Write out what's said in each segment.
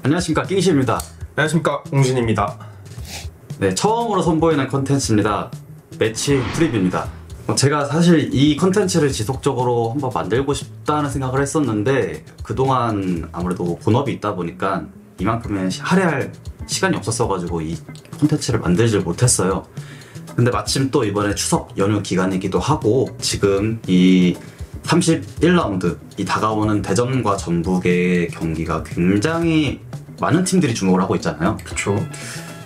안녕하십니까, 낑시입니다. 안녕하십니까, 웅진입니다. 네, 처음으로 선보이는 컨텐츠입니다. 매치 프리뷰입니다. 제가 사실 이 컨텐츠를 지속적으로 한번 만들고 싶다는 생각을 했었는데 그동안 아무래도 본업이 있다 보니까 이만큼의 할애할 시간이 없었어가지고 이 컨텐츠를 만들질 못했어요. 근데 마침 또 이번에 추석 연휴 기간이기도 하고 지금 이 31라운드 이 다가오는 대전과 전북의 경기가 굉장히 많은 팀들이 주목을 하고 있잖아요. 그쵸.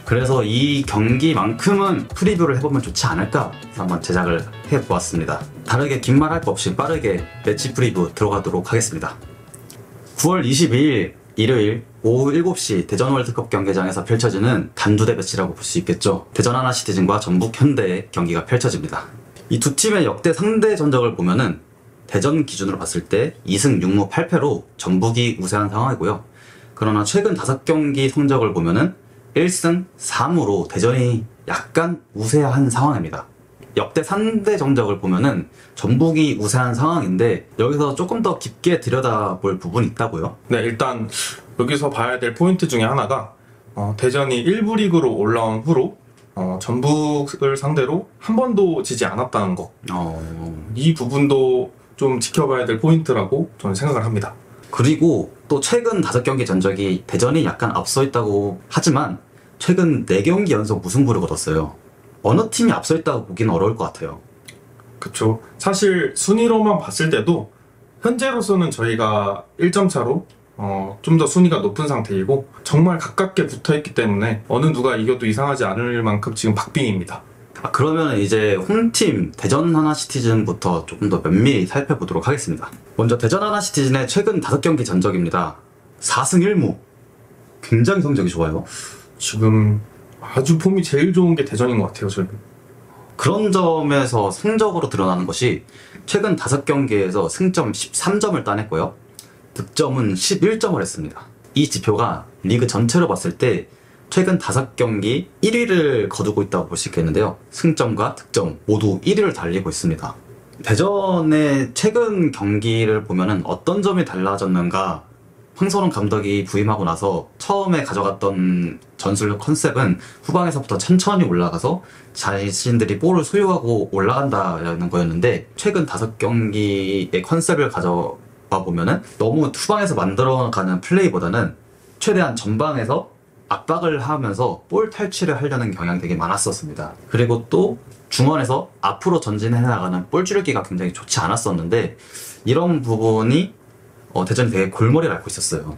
그래서 이 경기만큼은 프리뷰를 해보면 좋지 않을까 해서 한번 제작을 해보았습니다. 다르게 긴 말 할 거 없이 빠르게 매치 프리뷰 들어가도록 하겠습니다. 9월 22일 일요일 오후 7시 대전 월드컵 경기장에서 펼쳐지는 단두대 매치라고 볼 수 있겠죠. 대전 하나시티즌과 전북 현대의 경기가 펼쳐집니다. 이 두 팀의 역대 상대 전적을 보면은 대전 기준으로 봤을 때 2승 6무 8패로 전북이 우세한 상황이고요. 그러나 최근 5경기 성적을 보면은 1승 3무로 대전이 약간 우세한 상황입니다. 역대 상대 전적을 보면은 전북이 우세한 상황인데 여기서 조금 더 깊게 들여다볼 부분이 있다고요? 네, 일단 여기서 봐야 될 포인트 중에 하나가 대전이 1부 리그로 올라온 후로 전북을 상대로 한 번도 지지 않았다는 거. 이 부분도 좀 지켜봐야 될 포인트라고 저는 생각을 합니다. 그리고 또 최근 5경기 전적이 대전이 약간 앞서 있다고 하지만 최근 4경기 연속 무승부를 거뒀어요. 어느 팀이 앞서 있다고 보기는 어려울 것 같아요. 그쵸. 사실 순위로만 봤을 때도 현재로서는 저희가 1점 차로 좀 더 순위가 높은 상태이고 정말 가깝게 붙어있기 때문에 어느 누가 이겨도 이상하지 않을 만큼 지금 박빙입니다. 그러면 이제 홈팀 대전 하나시티즌부터 조금 더 면밀히 살펴보도록 하겠습니다. 먼저 대전 하나시티즌의 최근 5경기 전적입니다. 4승 1무. 굉장히 성적이 좋아요. 지금 아주 폼이 제일 좋은 게 대전인 것 같아요, 저는. 그런 점에서 성적으로 드러나는 것이 최근 5경기에서 승점 13점을 따냈고요. 득점은 11점을 했습니다. 이 지표가 리그 전체로 봤을 때 최근 5경기 1위를 거두고 있다고 볼 수 있겠는데요. 승점과 득점 모두 1위를 달리고 있습니다. 대전의 최근 경기를 보면은 어떤 점이 달라졌는가? 황선홍 감독이 부임하고 나서 처음에 가져갔던 전술 컨셉은 후방에서부터 천천히 올라가서 자신들이 볼을 소유하고 올라간다라는 거였는데 최근 5경기의 컨셉을 가져와 보면은 너무 후방에서 만들어가는 플레이보다는 최대한 전방에서 압박을 하면서 볼 탈취를 하려는 경향이 되게 많았었습니다. 그리고 또 중원에서 앞으로 전진해 나가는 볼 줄기가 굉장히 좋지 않았었는데 이런 부분이 대전이 되게 골머리를 앓고 있었어요.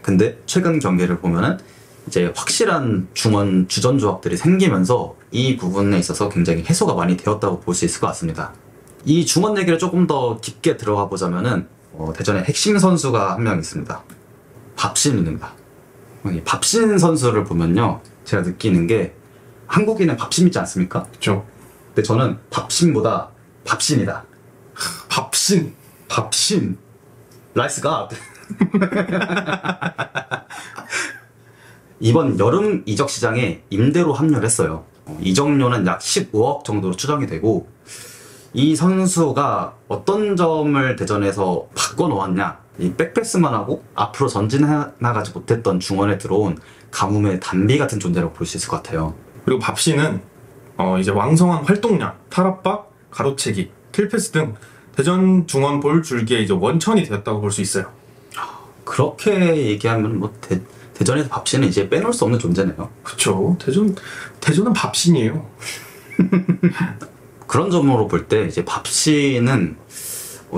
근데 최근 경기를 보면은 이제 확실한 중원 주전 조합들이 생기면서 이 부분에 있어서 굉장히 해소가 많이 되었다고 볼 수 있을 것 같습니다. 이 중원 얘기를 조금 더 깊게 들어가 보자면은 대전의 핵심 선수가 한 명 있습니다. 밥신입니다. 밥신 선수를 보면요, 제가 느끼는 게 한국인은 밥신 있지 않습니까? 그렇죠. 근데 저는 밥신보다 밥신이다. 밥신. 라이스 갓. 이번 여름 이적 시장에 임대로 합류를 했어요. 이적료는 약 15억 정도로 추정이 되고 이 선수가 어떤 점을 대전에서 바꿔놓았냐, 이 백패스만 하고 앞으로 전진해 나가지 못했던 중원에 들어온 가뭄의 단비 같은 존재라고 볼 수 있을 것 같아요. 그리고 밥씨는 이제 왕성한 활동량, 탈압박, 가로채기, 킬패스 등 대전 중원 볼 줄기에 이제 원천이 되었다고 볼 수 있어요. 그렇게 얘기하면 뭐 대전에서 밥씨는 이제 빼놓을 수 없는 존재네요. 그쵸. 대전은 밥신이에요. 그런 점으로 볼 때 이제 밥씨는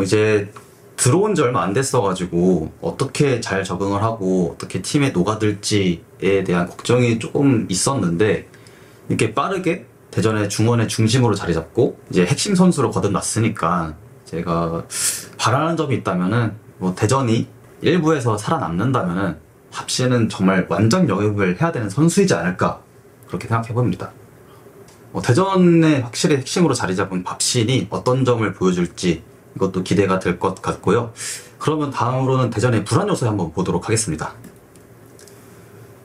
이제 들어온 지 얼마 안 됐어가지고 어떻게 잘 적응을 하고 어떻게 팀에 녹아들지에 대한 걱정이 조금 있었는데 이렇게 빠르게 대전의 중원의 중심으로 자리 잡고 이제 핵심 선수로 거듭났으니까 제가 바라는 점이 있다면은 뭐 대전이 일부에서 살아남는다면은 밥씨는 정말 완전 영입을 해야 되는 선수이지 않을까 그렇게 생각해 봅니다. 대전에 확실히 핵심으로 자리 잡은 밥신이 어떤 점을 보여줄지 이것도 기대가 될 것 같고요. 그러면 다음으로는 대전의 불안 요소 한번 보도록 하겠습니다.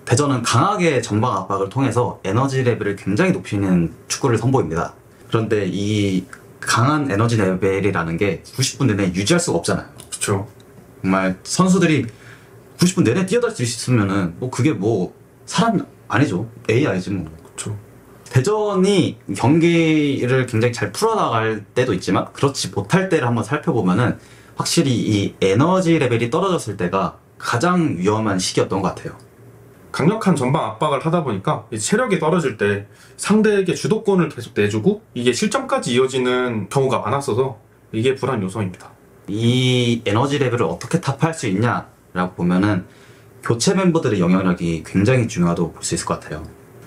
대전은 강하게 전방 압박을 통해서 에너지 레벨을 굉장히 높이는 축구를 선보입니다. 그런데 이 강한 에너지 레벨이라는 게 90분 내내 유지할 수가 없잖아요. 그렇죠. 정말 선수들이 90분 내내 뛰어다닐 수 있으면은 뭐 그게 뭐 사람이 아니죠. AI지 뭐. 그렇죠. 대전이 경기를 굉장히 잘 풀어나갈 때도 있지만 그렇지 못할 때를 한번 살펴보면은 확실히 이 에너지 레벨이 떨어졌을 때가 가장 위험한 시기였던 것 같아요. 강력한 전방 압박을 하다 보니까 체력이 떨어질 때 상대에게 주도권을 계속 내주고 이게 실점까지 이어지는 경우가 많았어서 이게 불안 요소입니다. 이 에너지 레벨을 어떻게 타파할 수 있냐라고 보면은 교체 멤버들의 영향력이 굉장히 중요하다고 볼 수 있을 것 같아요.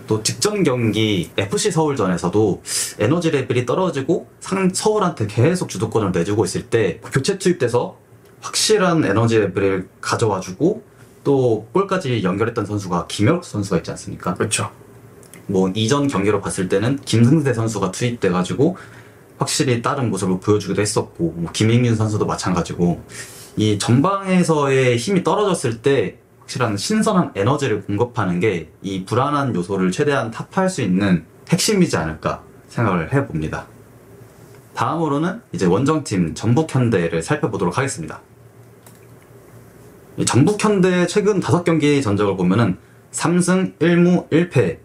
또 직전 경기 FC 서울전에서도 에너지 레벨이 떨어지고 서울한테 계속 주도권을 내주고 있을 때 교체 투입돼서 확실한 에너지 레벨을 가져와주고 또 골까지 연결했던 선수가 김혁 선수가 있지 않습니까? 그렇죠. 뭐 이전 경기로 봤을 때는 김승세 선수가 투입돼가지고 확실히 다른 모습을 보여주기도 했었고 뭐 김익윤 선수도 마찬가지고 이 전방에서의 힘이 떨어졌을 때 확실한 신선한 에너지를 공급하는 게 이 불안한 요소를 최대한 타파할 수 있는 핵심이지 않을까 생각을 해봅니다. 다음으로는 이제 원정팀 전북현대를 살펴보도록 하겠습니다. 이 전북현대의 최근 5경기 전적을 보면은 3승 1무 1패.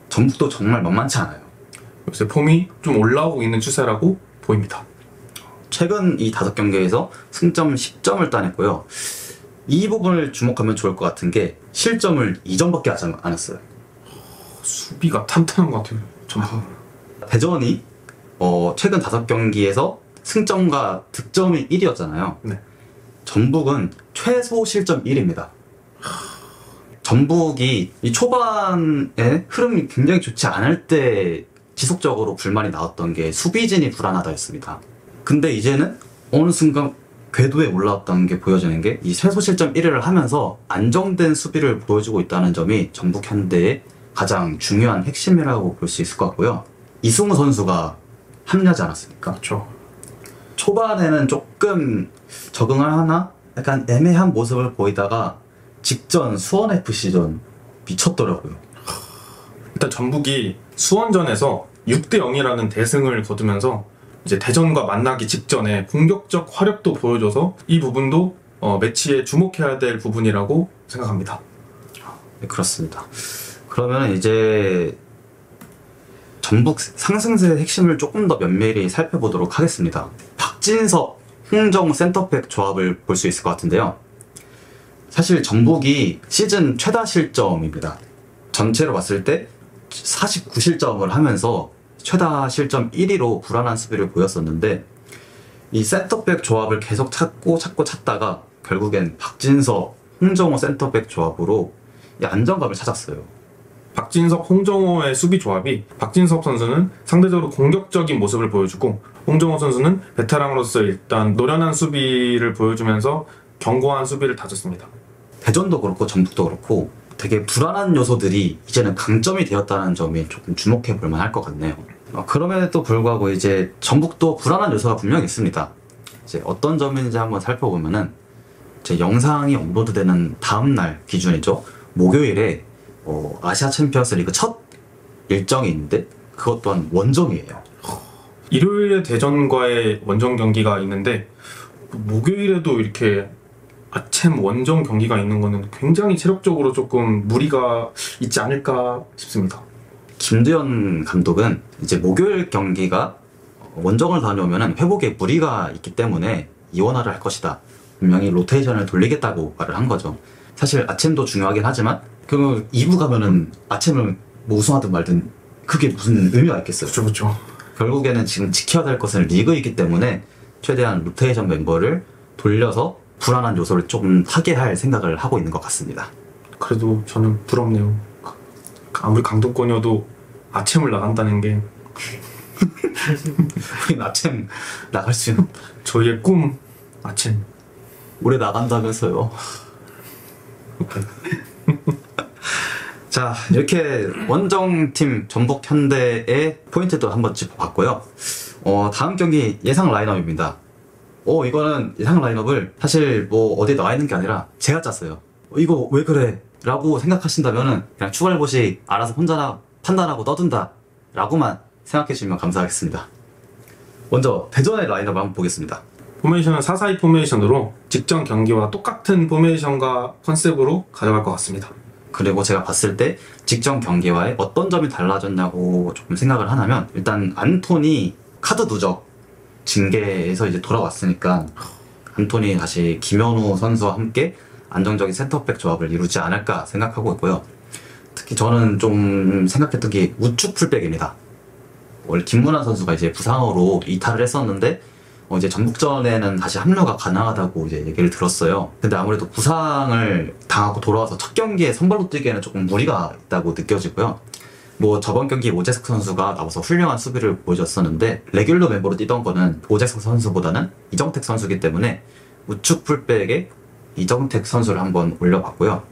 전북도 정말 만만치 않아요. 요새 폼이 좀 올라오고 있는 추세라고 보입니다. 최근 이 5경기에서 승점 10점을 따냈고요. 이 부분을 주목하면 좋을 것 같은 게 실점을 2점밖에 하지 않았어요. 수비가 탄탄한 것 같아요. 전북. 대전이 최근 5경기에서 승점과 득점이 1위였잖아요. 네. 전북은 최소 실점 1위입니다. 전북이 이 초반에 흐름이 굉장히 좋지 않을 때 지속적으로 불만이 나왔던 게 수비진이 불안하다였습니다. 근데 이제는 어느 순간 궤도에 올라왔다는 게 보여지는 게 이 최소 실점 1위를 하면서 안정된 수비를 보여주고 있다는 점이 전북 현대의 가장 중요한 핵심이라고 볼 수 있을 것 같고요. 이승우 선수가 합류하지 않았습니까? 그렇죠. 초반에는 조금 적응을 하나 약간 애매한 모습을 보이다가 직전 수원FC전 미쳤더라고요. 일단 전북이 수원전에서 6대 0이라는 대승을 거두면서 이제 대전과 만나기 직전에 공격적 화력도 보여줘서 이 부분도 매치에 주목해야 될 부분이라고 생각합니다. 네, 그렇습니다. 그러면 이제 전북 상승세의 핵심을 조금 더 면밀히 살펴보도록 하겠습니다. 박진석, 홍정우 센터백 조합을 볼 수 있을 것 같은데요. 사실 전북이 시즌 최다 실점입니다. 전체로 봤을 때 49실점을 하면서 최다 실점 1위로 불안한 수비를 보였었는데 이 센터백 조합을 계속 찾다가 결국엔 박진석, 홍정호 센터백 조합으로 이 안정감을 찾았어요. 박진석, 홍정호의 수비 조합이 박진석 선수는 상대적으로 공격적인 모습을 보여주고 홍정호 선수는 베테랑으로서 일단 노련한 수비를 보여주면서 견고한 수비를 다졌습니다. 대전도 그렇고 전북도 그렇고 되게 불안한 요소들이 이제는 강점이 되었다는 점이 조금 주목해 볼 만할 것 같네요. 그럼에도 불구하고 이제 전북도 불안한 요소가 분명히 있습니다. 이제 어떤 점인지 한번 살펴보면은 제 영상이 업로드되는 다음날 기준이죠. 목요일에 아시아 챔피언스 리그 첫 일정이 있는데 그것 또한 원정이에요. 일요일에 대전과의 원정 경기가 있는데 목요일에도 이렇게 아침 원정 경기가 있는 거는 굉장히 체력적으로 조금 무리가 있지 않을까 싶습니다. 김두현 감독은 이제 목요일 경기가 원정을 다녀오면 회복에 무리가 있기 때문에 이원화를 할 것이다. 분명히 로테이션을 돌리겠다고 말을 한 거죠. 사실 아침도 중요하긴 하지만 그러면 2부 가면은 아침을 뭐 우승하든 말든 그게 무슨 의미가 있겠어요. 그렇죠. 결국에는 지금 지켜야 될 것은 리그이기 때문에 최대한 로테이션 멤버를 돌려서 불안한 요소를 조금 타개할 생각을 하고 있는 것 같습니다. 그래도 저는 부럽네요. 아무리 강동권이어도 아침을 나간다는 게 우린 아침 나갈 수 있는 저희의 꿈 아침. 올해 나간다면서요. 자, 이렇게 원정팀 전북 현대의 포인트도 한번 짚어봤고요. 다음 경기 예상 라인업입니다. 이거는 예상 라인업을 사실 뭐 어디에 나와 있는 게 아니라 제가 짰어요. 이거 왜 그래? 라고 생각하신다면은 그냥 추가할것이 알아서 혼자 판단하고 떠든다 라고만 생각해 주시면 감사하겠습니다. 먼저 대전의 라인업 한번 보겠습니다. 포메이션은 4-4-2 포메이션으로 직전 경기와 똑같은 포메이션과 컨셉으로 가져갈 것 같습니다. 그리고 제가 봤을 때 직전 경기와의 어떤 점이 달라졌냐고 조금 생각을 하냐면, 일단 안톤이 카드 누적 징계에서 이제 돌아왔으니까 안톤이 다시 김현우 선수와 함께 안정적인 센터백 조합을 이루지 않을까 생각하고 있고요. 특히 저는 좀 생각했던 게 우측 풀백입니다. 원래 김문환 선수가 이제 부상으로 이탈을 했었는데 이제 전북전에는 다시 합류가 가능하다고 이제 얘기를 들었어요. 근데 아무래도 부상을 당하고 돌아와서 첫 경기에 선발로 뛰기에는 조금 무리가 있다고 느껴지고요. 뭐 저번 경기 오재석 선수가 나와서 훌륭한 수비를 보여줬었는데 레귤러 멤버로 뛰던 거는 오재석 선수보다는 이정택 선수이기 때문에 우측 풀백에 이정택 선수를 한번 올려봤고요.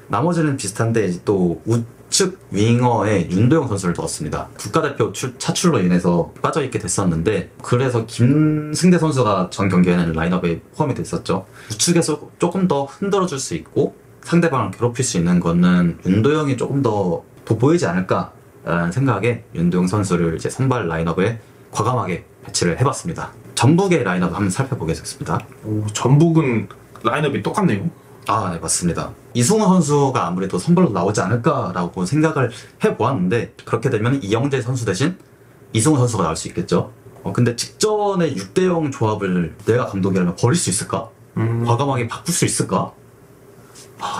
나머지는 비슷한데 이제 또 우측 윙어에 윤도영 선수를 넣었습니다. 국가대표 차출로 인해서 빠져있게 됐었는데, 그래서 김승대 선수가 전 경기에는 라인업에 포함이 됐었죠. 우측에서 조금 더 흔들어줄 수 있고 상대방을 괴롭힐 수 있는 거는 윤도영이 조금 더 돋보이지 않을까라는 생각에 윤도영 선수를 이제 선발 라인업에 과감하게 배치를 해봤습니다. 전북의 라인업 한번 살펴보겠습니다. 전북은 라인업이 똑같네요. 아, 네, 맞습니다. 이승우 선수가 아무래도 선발로 나오지 않을까라고 생각을 해보았는데, 그렇게 되면 이영재 선수 대신 이승우 선수가 나올 수 있겠죠. 근데 직전에 6대0 조합을 내가 감독이라면 버릴 수 있을까? 과감하게 바꿀 수 있을까?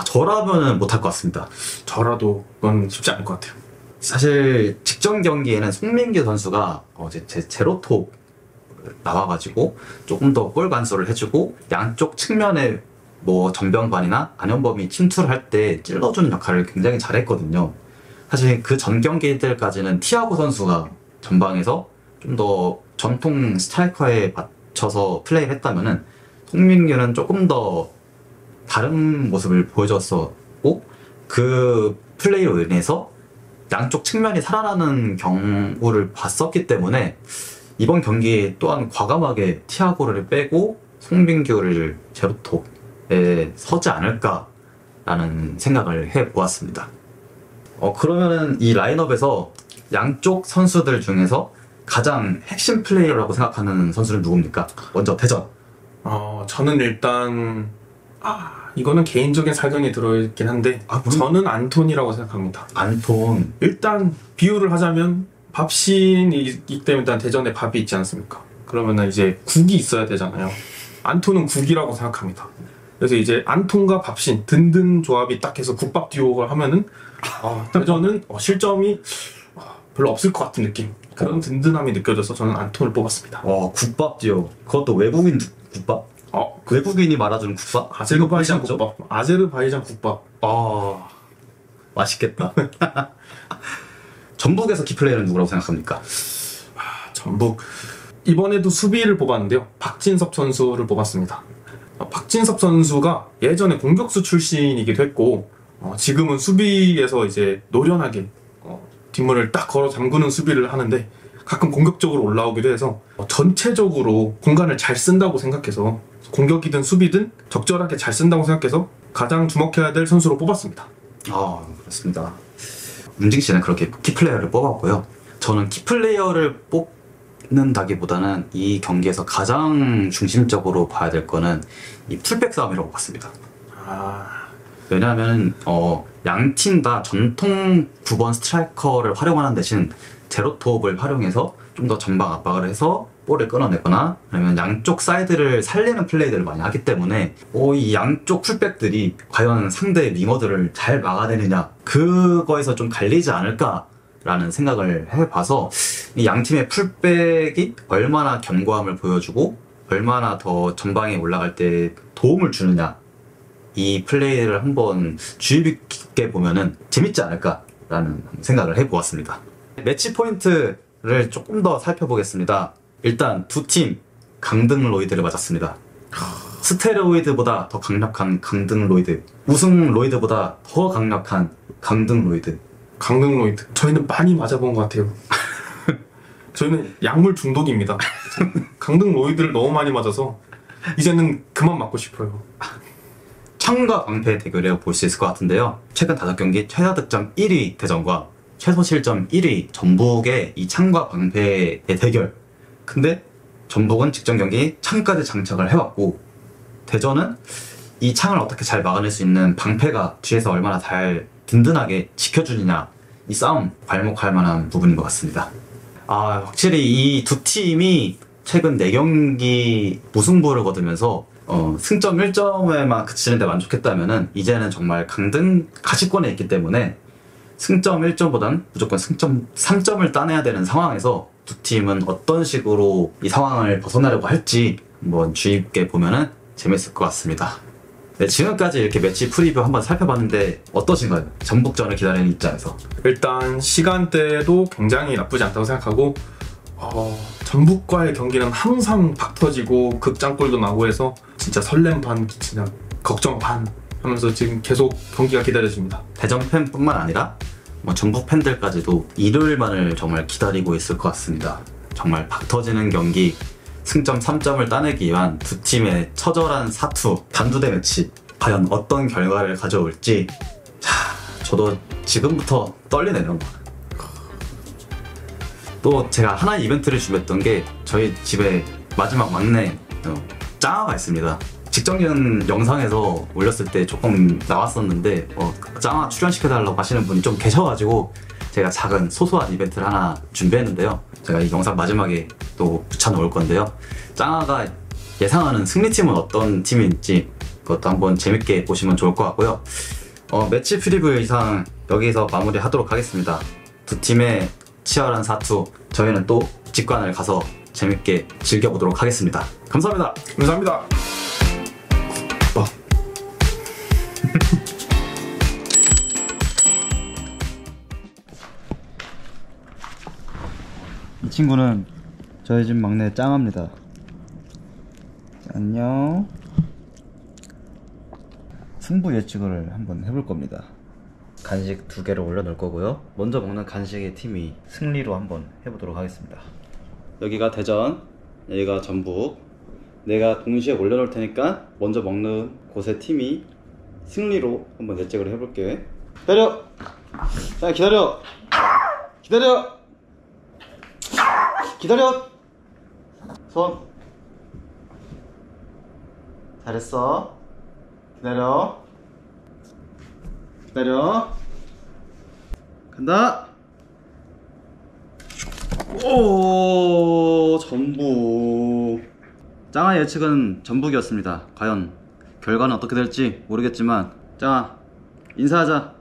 저라면은 못할 것 같습니다. 저라도 그건 쉽지 않을 것 같아요. 사실 직전 경기에는 송민규 선수가 제로톱 나와가지고 조금 더 볼 간소를 해주고 양쪽 측면에 뭐 전병관이나 안현범이 침투를 할 때 찔러주는 역할을 굉장히 잘했거든요. 사실 그 전 경기들까지는 티아고 선수가 전방에서 좀 더 전통 스트라이커에 맞춰서 플레이를 했다면은 송민규는 조금 더 다른 모습을 보여줬었고, 그 플레이로 인해서 양쪽 측면이 살아나는 경우를 봤었기 때문에 이번 경기 또한 과감하게 티아고를 빼고 송민규를 제로톱에 서지 않을까라는 생각을 해보았습니다. 그러면은 이 라인업에서 양쪽 선수들 중에서 가장 핵심 플레이어라고 생각하는 선수는 누굽니까? 먼저 대전. 저는 일단 이거는 개인적인 사견이 들어있긴 한데 저는 안톤이라고 생각합니다. 안톤. 일단 비유를 하자면 밥신이기 때문에 일단 대전에 밥이 있지 않습니까? 그러면은 이제 국이 있어야 되잖아요. 안톤은 국이라고 생각합니다. 그래서 이제 안톤과 밥신 든든 조합이 딱 해서 국밥 듀오를 하면은 대전은 실점이 별로 없을 것 같은 느낌, 그런 든든함이 느껴져서 저는 안톤을 뽑았습니다. 국밥 듀오. 그것도 외국인 국밥? 외국인이 말아주는 국밥? 아제르바이잔 국밥. 아제르바이잔 국밥. 맛있겠다. 전북에서 키플레이어는 누구라고 생각합니까? 전북 이번에도 수비를 뽑았는데요. 박진섭 선수를 뽑았습니다. 박진섭 선수가 예전에 공격수 출신이기도 했고 지금은 수비에서 이제 노련하게 뒷문을 딱 걸어 잠그는 수비를 하는데 가끔 공격적으로 올라오기도 해서 전체적으로 공간을 잘 쓴다고 생각해서, 공격이든 수비든 적절하게 잘 쓴다고 생각해서 가장 주목해야 될 선수로 뽑았습니다. 그렇습니다. 문징 씨는 그렇게 키플레이어를 뽑았고요. 저는 키플레이어를 뽑는다기보다는 이 경기에서 가장 중심적으로 봐야 될 거는 이 풀백 싸움이라고 봤습니다. 왜냐하면 양 팀 다 전통 9번 스트라이커를 활용하는 대신 제로톱을 활용해서 좀 더 전방 압박을 해서 볼을 끊어내거나 아니면 양쪽 사이드를 살리는 플레이들을 많이 하기 때문에 이 양쪽 풀백들이 과연 상대 윙어들을 잘 막아내느냐, 그거에서 좀 갈리지 않을까라는 생각을 해봐서 이 양 팀의 풀백이 얼마나 견고함을 보여주고 얼마나 더 전방에 올라갈 때 도움을 주느냐, 이 플레이를 한번 주의 깊게 보면은 재밌지 않을까라는 생각을 해보았습니다. 매치 포인트를 조금 더 살펴보겠습니다. 일단 두 팀 강등 로이드를 맞았습니다. 스테로이드보다 더 강력한 강등 로이드, 우승 로이드보다 더 강력한 강등 로이드. 강등 로이드. 저희는 많이 맞아본 것 같아요. 저희는 약물 중독입니다. 강등 로이드를 너무 많이 맞아서 이제는 그만 맞고 싶어요. 창과 방패 대결이라고 볼 수 있을 것 같은데요. 최근 5경기 최다 득점 1위 대전과 최소 실점 1위 전북의 이 창과 방패의 대결. 근데 전북은 직전 경기 창까지 장착을 해왔고, 대전은 이 창을 어떻게 잘 막아낼 수 있는 방패가 뒤에서 얼마나 잘 든든하게 지켜주느냐, 이 싸움 괄목할 만한 부분인 것 같습니다. 확실히 이 두 팀이 최근 4경기 무승부를 거두면서 승점 1점에만 그치는데 만족했다면은 이제는 정말 강등 가시권에 있기 때문에 승점 1점보단 무조건 승점 3점을 따내야 되는 상황에서 두 팀은 어떤 식으로 이 상황을 벗어나려고 할지 한번 주의 깊게 보면은 재밌을 것 같습니다. 네, 지금까지 이렇게 매치 프리뷰 한번 살펴봤는데 어떠신가요? 전북전을 기다리는 입장에서. 일단 시간대도 굉장히 나쁘지 않다고 생각하고, 전북과의 경기는 항상 박 터지고 극장골도 나고 해서 진짜 설렘 반, 진짜 걱정 반 하면서 지금 계속 경기가 기다려집니다. 대전 팬뿐만 아니라 전북 팬들까지도 일요일만을 정말 기다리고 있을 것 같습니다. 정말 박 터지는 경기, 승점 3점을 따내기 위한 두 팀의 처절한 사투, 단두대 매치, 과연 어떤 결과를 가져올지 저도 지금부터 떨리네요. 또 제가 하나의 이벤트를 준비했던 게 저희 집에 마지막 막내 짱아가 있습니다. 직전견 영상에서 올렸을 때 조금 나왔었는데 짱아 출연시켜달라고 하시는 분이 좀 계셔가지고 제가 작은 소소한 이벤트를 하나 준비했는데요. 제가 이 영상 마지막에 또 붙여놓을 건데요. 짱아가 예상하는 승리팀은 어떤 팀인지 그것도 한번 재밌게 보시면 좋을 것 같고요. 매치 프리뷰 이상 여기서 마무리하도록 하겠습니다. 두 팀의 치열한 사투, 저희는 또 직관을 가서 재밌게 즐겨보도록 하겠습니다. 감사합니다. 감사합니다. 이 친구는 저희 집 막내 짱아입니다. 안녕. 승부 예측을 한번 해볼 겁니다. 간식 2개를 올려놓을 거고요. 먼저 먹는 간식의 팀이 승리로 한번 해보도록 하겠습니다. 여기가 대전, 여기가 전북. 내가 동시에 올려놓을 테니까 먼저 먹는 곳의 팀이 승리로 한번 예측을 해볼게. 기다려! 자, 기다려! 기다려! 기다려! 손. 잘했어. 기다려. 기다려. 간다. 오, 전북. 짱아 예측은 전북이었습니다. 과연 결과는 어떻게 될지 모르겠지만 짱아 인사하자.